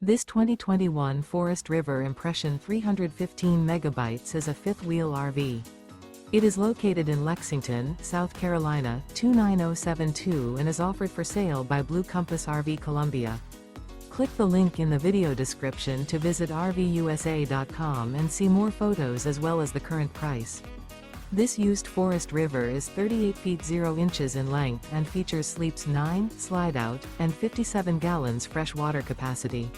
This 2021 Forest River Impression 315 megabytes is a fifth-wheel RV. It is located in Lexington, South Carolina, 29072 and is offered for sale by Blue Compass RV Columbia. Click the link in the video description to visit RVUSA.com and see more photos as well as the current price. This used Forest River is 38 feet 0 inches in length and features sleeps 9, slide-out, and 57 gallons fresh water capacity.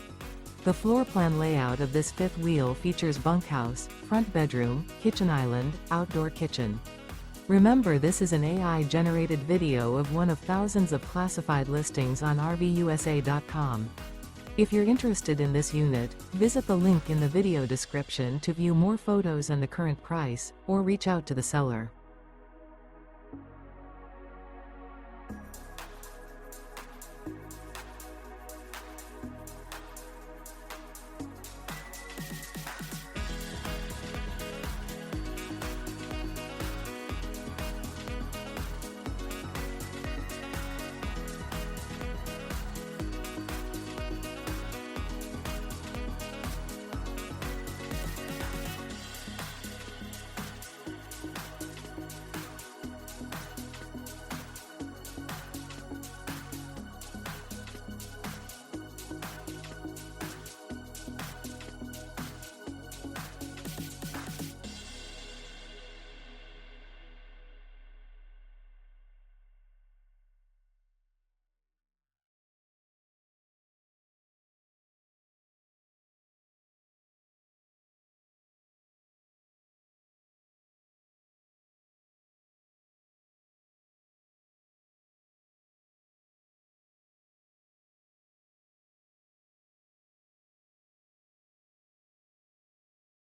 The floor plan layout of this fifth wheel features bunkhouse, front bedroom, kitchen island, outdoor kitchen. Remember, this is an AI-generated video of one of thousands of classified listings on RVUSA.com. If you're interested in this unit, visit the link in the video description to view more photos and the current price, or reach out to the seller.